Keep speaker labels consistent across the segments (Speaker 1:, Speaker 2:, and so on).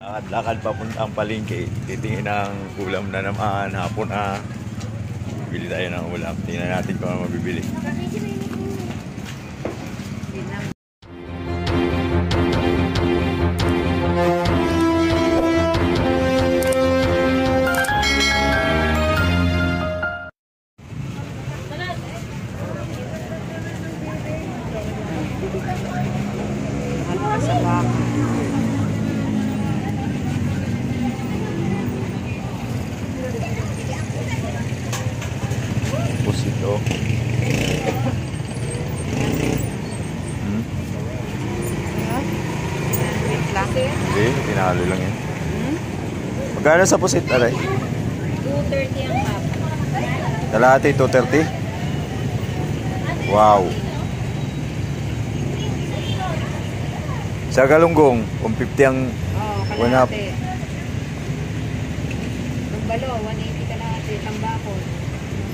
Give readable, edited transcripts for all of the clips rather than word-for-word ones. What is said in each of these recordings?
Speaker 1: Lakad papuntang palengke. Titingin ng ulam na naman. Hapon na. Bibili tayo ng ulam. Tingnan natin kung ano mabibili. Pusito. Hindi, pinalo lang yan. Magkano sa pusit, aray?
Speaker 2: 230 ang papa.
Speaker 1: Kalahati, 230? Wow. Sa galunggong, 150 ang one up.
Speaker 2: Yung balo, 180 kalahati. Tambakol.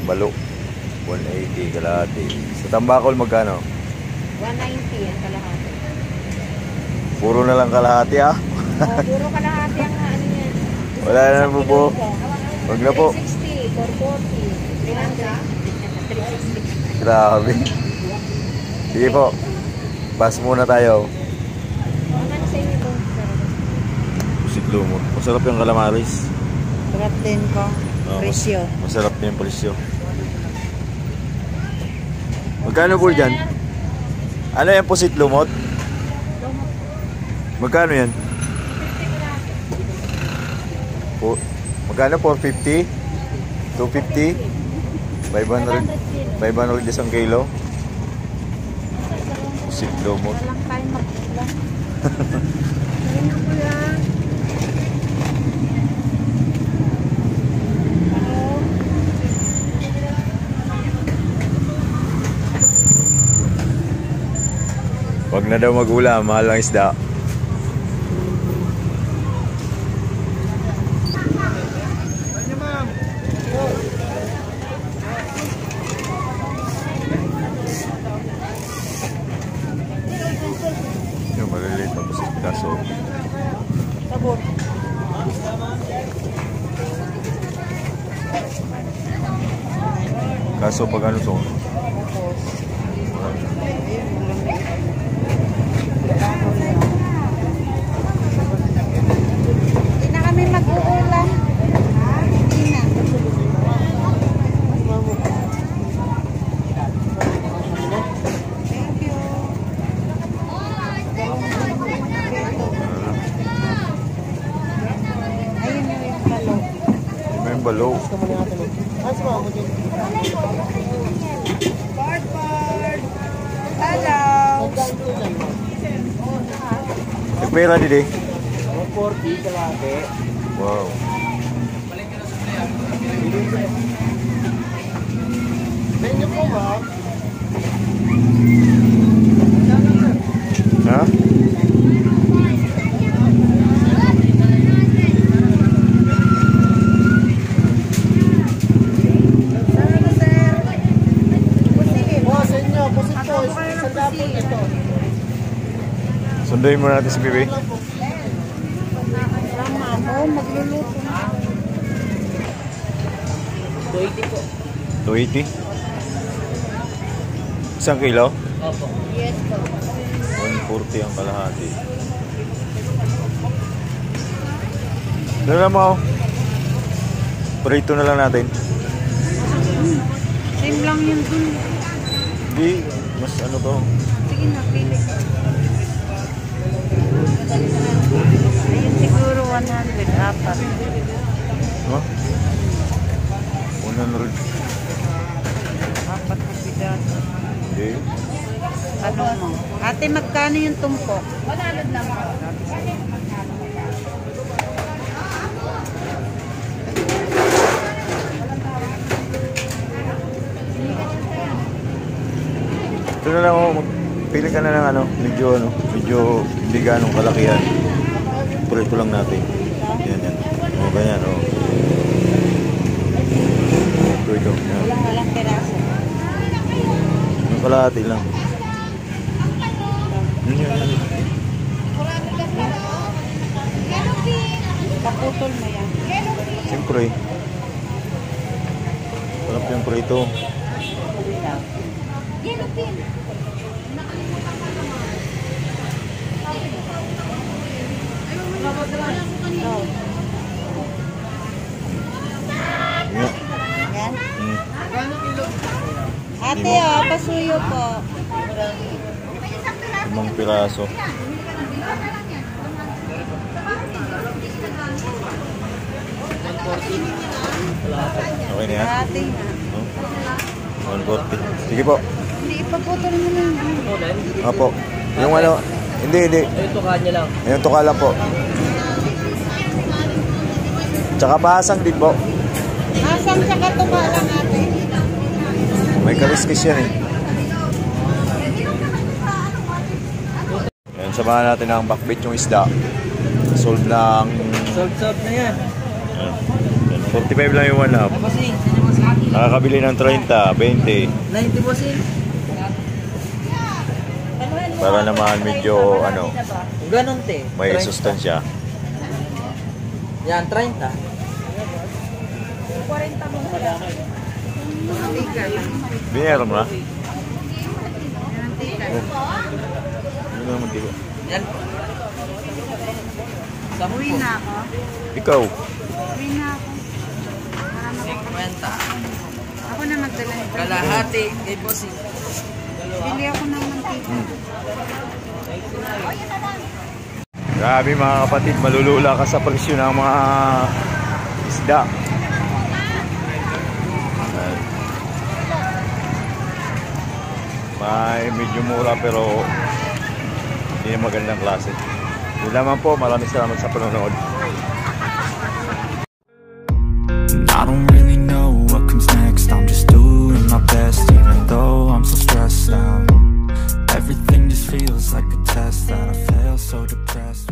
Speaker 1: Balo, 180 kalahati. Sa tambakol, magkano?
Speaker 2: 190 ang kalahati.
Speaker 1: Puro na lang kalahati, ah.
Speaker 2: Puro kalahati ang ano yan.
Speaker 1: Wala na po. Wag na po.
Speaker 2: 360, 440, 300, 360.
Speaker 1: Grabe. Sige po. Pass muna tayo.
Speaker 2: Ano sa inyo po?
Speaker 1: Pusit lumot. Masarap yung calamaris.
Speaker 2: Sarap din po. Presyo.
Speaker 1: Masarap din yung presyo. Magkano po dyan? Ano yung pusit lumot? Magkano yan? Magkano? 450? 250? 500? 500 isang kilo? Pusit lumot.
Speaker 2: Walang tayo magpula.
Speaker 1: Wag na daw mag-ulam, mahal ang isda. Yung maliliit na pusit kaso.
Speaker 2: Sabor.
Speaker 1: Kaso pag ano to?
Speaker 2: Hindi na kami mag-uulam. Hindi na. Thank you. Ayun na yung balo.
Speaker 1: May balo.
Speaker 2: Hello.
Speaker 1: Yung pera dito eh.
Speaker 3: 140 kalahati.
Speaker 1: Wow.
Speaker 3: Medyo po ba?
Speaker 1: Ha? Sunduin muna natin si Bibi.
Speaker 2: Mama mo, magluluto na.
Speaker 3: 280 po.
Speaker 1: 280? Isang kilo?
Speaker 3: Opo.
Speaker 2: Yes po.
Speaker 1: 140 ang kalahati. Dala mo. Prito na lang natin.
Speaker 2: Same lang yun dun.
Speaker 1: Hindi, mas ano to.
Speaker 2: Sige na, pili. Ayun siguro 100, apat.
Speaker 1: Huh? 100.
Speaker 2: Apat na pidaso.
Speaker 1: Hindi.
Speaker 2: Ano mo? Ate, magkano yung tumpok? 100 lang.
Speaker 1: Ito na lang ako. Pili ka na ng ano, medyo hindi ganong kalakihan. Prito lang natin. Yan, yan. O, ganyan, o. Prito, yan.
Speaker 2: Walang peraso.
Speaker 1: Yung kalahati lang. Yun, yun, yun.
Speaker 2: Putol mo yan.
Speaker 1: Siyempre. Sarap yung prito.
Speaker 2: Oh.
Speaker 1: Yeah.
Speaker 2: Yan.
Speaker 1: Mm.
Speaker 2: Ate, pasuyo po.
Speaker 1: 5 piraso. Okay na yan?
Speaker 2: Ate nga.
Speaker 1: Oh, 140. Sige po.
Speaker 2: Hindi, ipaputol mo na yun.
Speaker 1: Apo. Yung ano, hindi.
Speaker 3: Ito kanya lang.
Speaker 1: Ayun, tuka lang po. Tsaka bahasang din po.
Speaker 2: Asang tsaka tuka lang ate.
Speaker 1: May kaliskis yan eh. Ayan, samahan natin ang backbait yung isda. Sold ng...
Speaker 3: Sold na yan.
Speaker 1: 45 lang yung 1 half.
Speaker 3: Bossing.
Speaker 1: Nakakabili ng 30, 20.
Speaker 3: 90 bossing.
Speaker 1: Para naman medyo ano,
Speaker 3: Ganon te.
Speaker 1: may sustansya.
Speaker 3: Yan, 30.
Speaker 1: Binero mo na?
Speaker 2: Mantika.
Speaker 1: Ano naman di ba?
Speaker 3: Yan.
Speaker 2: Uwi na ako.
Speaker 1: Ikaw?
Speaker 2: Uwi na ako. Marami ako.
Speaker 3: 50.
Speaker 2: Ako na magdala nito.
Speaker 3: Kalahati kay bossing.
Speaker 2: Bili ako ng mantika.
Speaker 1: Grabe mga kapatid, malulula ka sa presyo ng mga isda. May medyo mura pero hindi na magandang klase. Yun lamang po, maraming salamat sa panonood.
Speaker 4: I don't really know what comes next. I'm just doing my best, even though I'm so stressed out. Everything just feels like a test that I fail, so depressed.